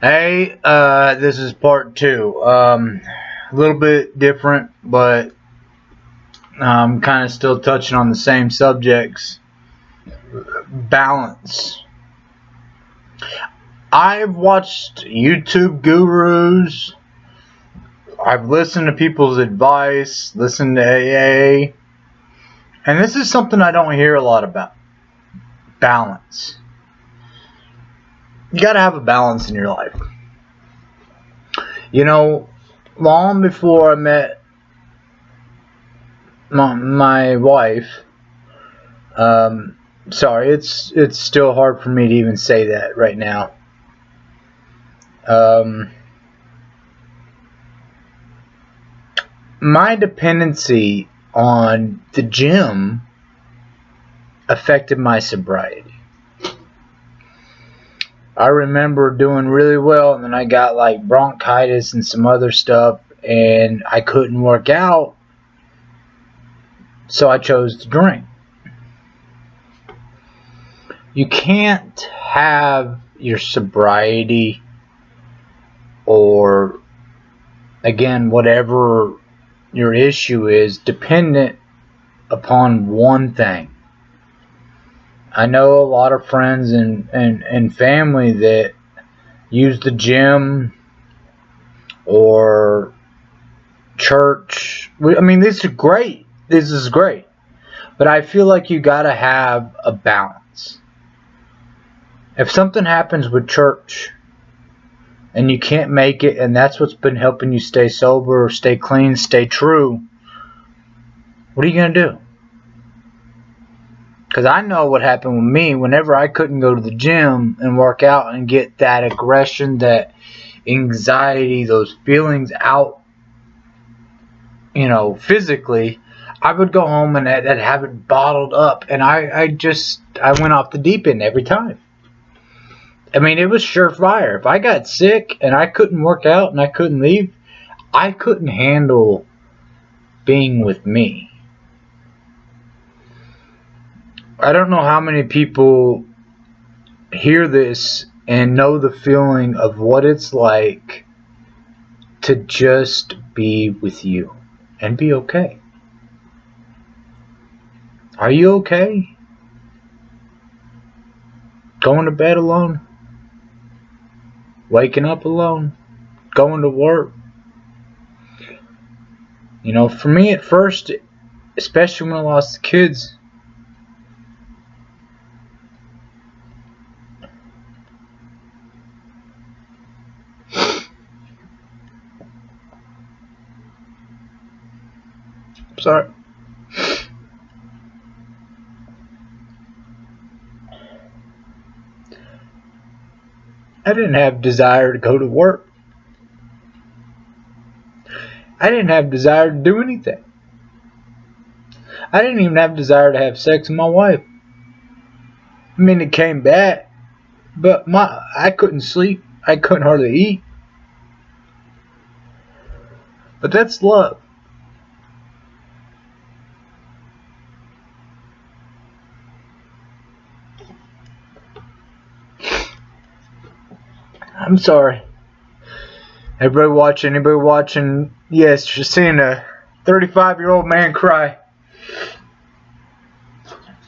Hey, this is part two. A little bit different, but I'm kind of still touching on the same subjects. Balance. I've watched YouTube gurus. I've listened to people's advice, listened to AA, and this is something I don't hear a lot about. Balance. You gotta have a balance in your life. You know, long before I met my wife, um, sorry, it's still hard for me to even say that right now. Um, my dependency on the gym affected my sobriety. I remember doing really well, and then I got like bronchitis and some other stuff, and I couldn't work out, so I chose to drink. You can't have your sobriety or, again, whatever your issue is, dependent upon one thing. I know a lot of friends and family that use the gym or church. I mean, this is great. This is great. But I feel like you got to have a balance. If something happens with church and you can't make it, and that's what's been helping you stay sober, stay clean, stay true, what are you going to do? Because I know what happened with me whenever I couldn't go to the gym and work out and get that aggression, that anxiety, those feelings out, physically. I would go home and I'd have it bottled up, and I went off the deep end every time. I mean, it was surefire. If I got sick and I couldn't work out and I couldn't leave, I couldn't handle being with me. I don't know how many people hear this and know the feeling of what it's like to just be with you and be okay. Are you okay? Going to bed alone? Waking up alone? Going to work? For me at first, especially when I lost the kids, sorry. I didn't have desire to go to work. I didn't have desire to do anything. I didn't even have desire to have sex with my wife. I mean, it came back, but I couldn't sleep. I couldn't hardly eat. But that's love. I'm sorry. Anybody watching, yes, you're seeing a 35-year-old man cry.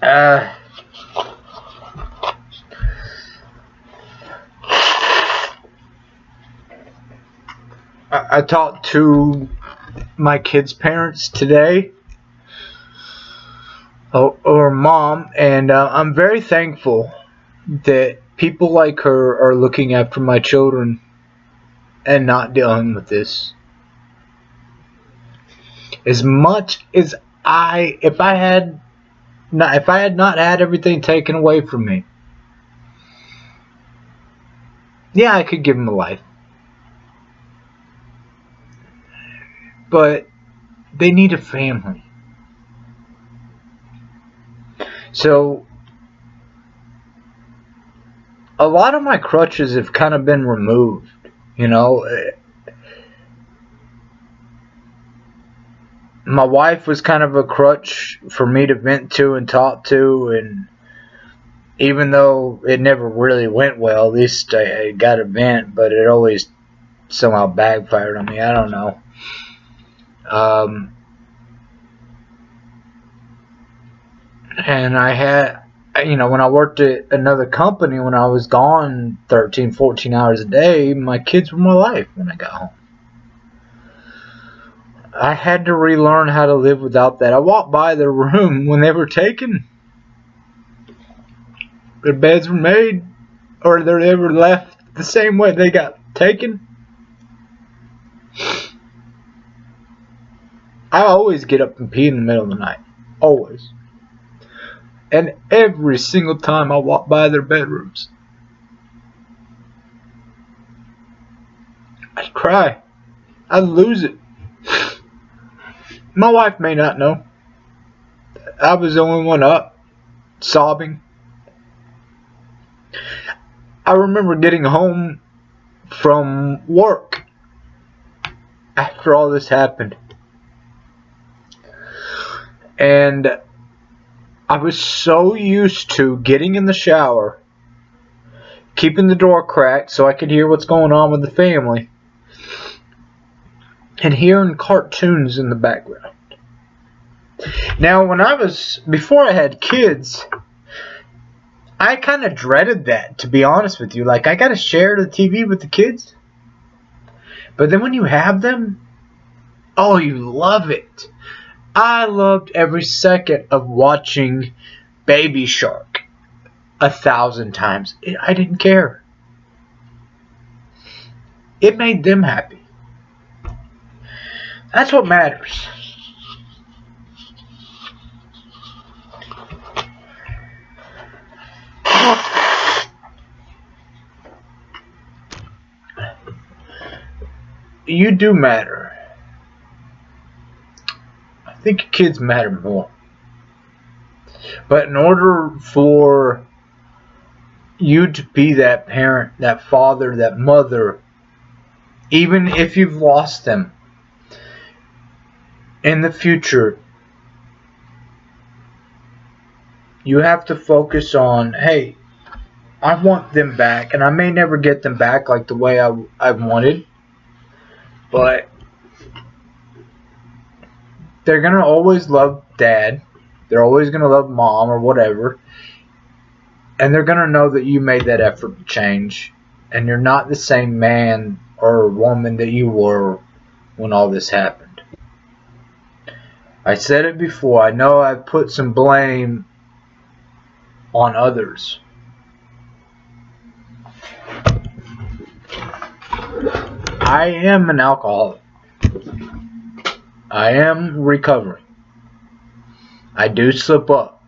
Uh, I talked to my kids' parents today, or mom, and I'm very thankful that people like her are looking after my children and not dealing with this. As much as if I had not had everything taken away from me, yeah, I could give them a life. But they need a family. So a lot of my crutches have kind of been removed. My wife was kind of a crutch for me to vent to and talk to, and Even though it never really went well, at least I got a vent, but it always somehow backfired on me. I don't know. And I had, when I worked at another company, when I was gone 13, 14 hours a day, my kids were my life when I got home. I had to relearn how to live without that. I walked by their room when they were taken. Their beds were made, or they were left the same way they got taken. I always get up and pee in the middle of the night. Always. And every single time I walk by their bedrooms, I'd cry. I'd lose it. My wife may not know. I was the only one up, sobbing. I remember getting home from work after all this happened. And I was so used to getting in the shower, keeping the door cracked so I could hear what's going on with the family, and hearing cartoons in the background. Now, before I had kids, I kind of dreaded that, to be honest with you. Like, I got to share the TV with the kids. But then when you have them, oh, you love it. I loved every second of watching Baby Shark 1,000 times. I didn't care. It made them happy. That's what matters. You do matter. I think your kids matter more. But in order for you to be that parent, that father, that mother, even if you've lost them in the future, you have to focus on, hey, I want them back, and I may never get them back like the way I wanted, but they're going to always love dad. They're always going to love mom or whatever. And they're going to know that you made that effort to change. And you're not the same man or woman that you were when all this happened. I said it before. I know I've put some blame on others. I am an alcoholic. I am recovering. I do slip up.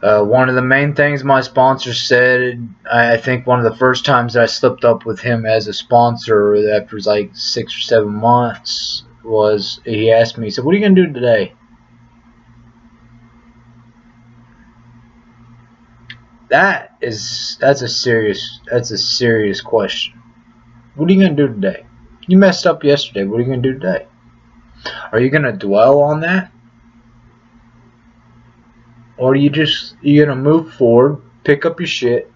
One of the main things my sponsor said, I think one of the first times I slipped up with him as a sponsor after like 6 or 7 months, was he asked me, he said, "What are you going to do today?" That's a serious question. What are you going to do today? You messed up yesterday. What are you going to do today? Are you going to dwell on that? Or you're going to move forward, pick up your shit,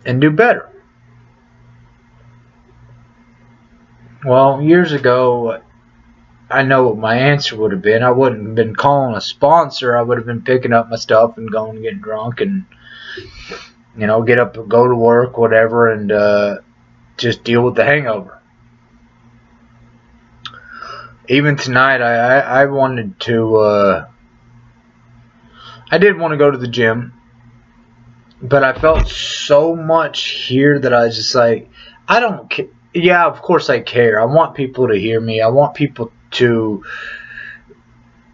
and do better? Well, years ago, I know what my answer would have been. I wouldn't have been calling a sponsor. I would have been picking up my stuff and going to get drunk and, get up and go to work, whatever, and just deal with the hangover. Even tonight, I wanted to, I did want to go to the gym, but I felt so much here that I was just like, I don't care. Yeah, of course I care. I want people to hear me. I want people to,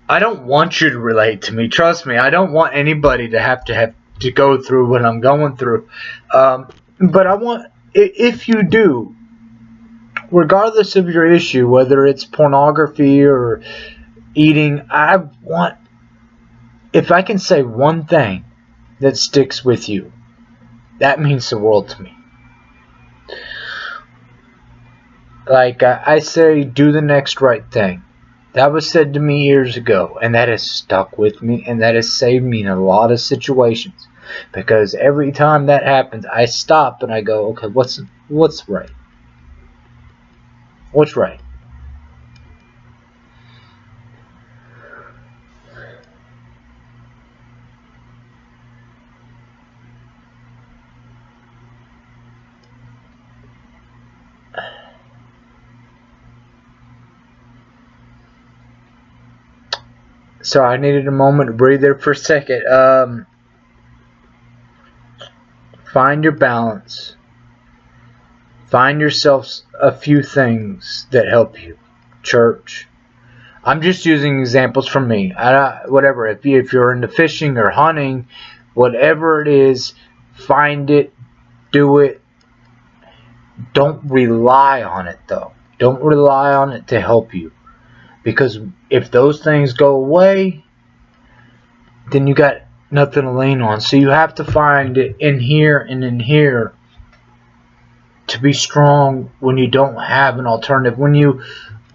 I don't want you to relate to me. Trust me, I don't want anybody to have to go through what I'm going through. But I want, if you do, regardless of your issue, whether it's pornography or eating, I want, if I can say one thing that sticks with you, that means the world to me. Like I say, do the next right thing. That was said to me years ago, and that has stuck with me, and that has saved me in a lot of situations. Because every time that happens, I stop and I go, okay, what's right? What's right? So I needed a moment to breathe there for a second. Find your balance. Find yourself a few things that help you. Church. I'm just using examples from me. Whatever. If you're into fishing or hunting, whatever it is, find it, do it. Don't rely on it though. Don't rely on it to help you. Because if those things go away, then you got nothing to lean on. So you have to find it in here and in here to be strong when you don't have an alternative. When you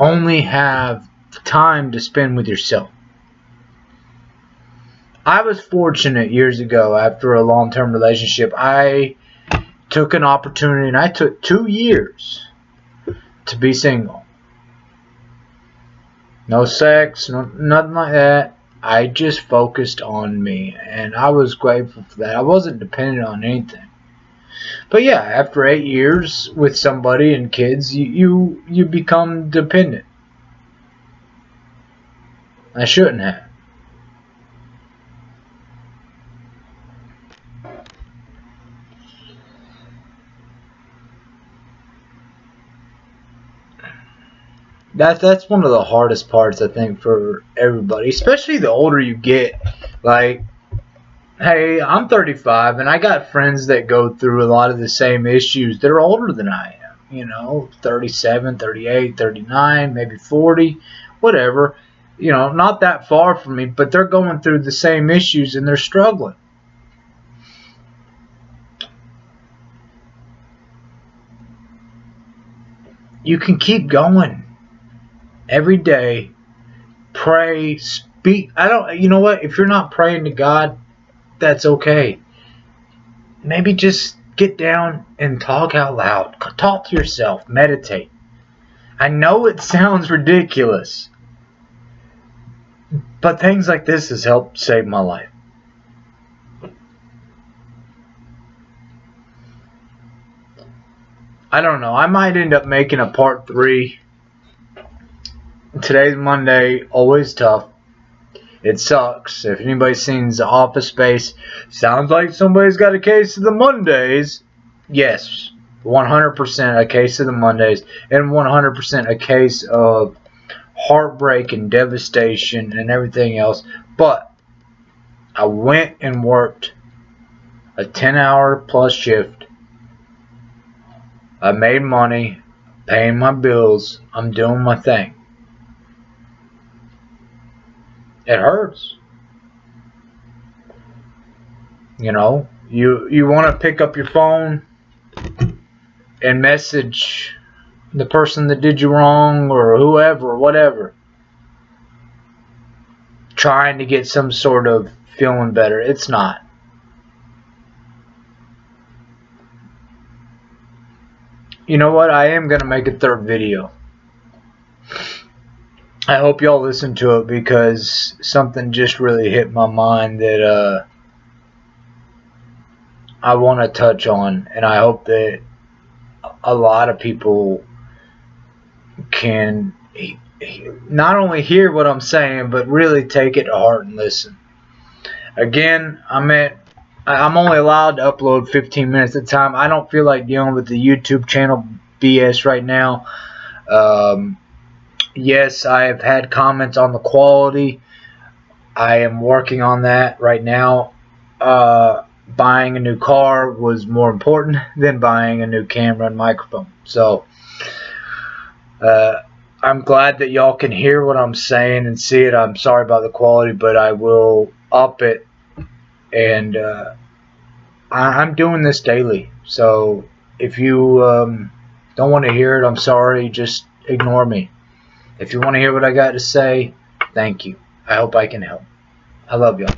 only have time to spend with yourself. I was fortunate years ago after a long-term relationship. I took an opportunity and I took 2 years to be single. No sex, nothing like that. I just focused on me, and I was grateful for that. I wasn't dependent on anything. But yeah, after 8 years with somebody and kids, you become dependent. I shouldn't have. That's one of the hardest parts I think for everybody, especially the older you get. Like, hey, I'm 35 and I got friends that go through a lot of the same issues. They're older than I am, 37, 38, 39, maybe 40, whatever. Not that far from me, but they're going through the same issues and they're struggling. You can keep going every day. Pray, speak. You know what? If you're not praying to God, that's okay. Maybe just get down and talk out loud. Talk to yourself. Meditate. I know it sounds ridiculous, but things like this has helped save my life. I don't know. I might end up making a part 3. Today's Monday. Always tough. It sucks. If anybody's seen The Office Space, sounds like somebody's got a case of the Mondays. Yes, 100% a case of the Mondays, and 100% a case of heartbreak and devastation and everything else. But I went and worked a 10-hour plus shift. I made money, paying my bills. I'm doing my thing. It hurts. You want to pick up your phone and message the person that did you wrong or whoever, whatever, trying to get some sort of feeling better. It's not. You know what? I am going to make a 3rd video. I hope y'all listen to it because something just really hit my mind that I want to touch on, and I hope that a lot of people can not only hear what I'm saying, but really take it to heart and listen. Again, I'm only allowed to upload 15 minutes at a time. I don't feel like dealing with the YouTube channel BS right now. Yes, I have had comments on the quality. I am working on that right now. Buying a new car was more important than buying a new camera and microphone. So, I'm glad that y'all can hear what I'm saying and see it. I'm sorry about the quality, but I will up it. And I'm doing this daily. So if you don't want to hear it, I'm sorry. Just ignore me. If you want to hear what I got to say, thank you. I hope I can help. I love y'all.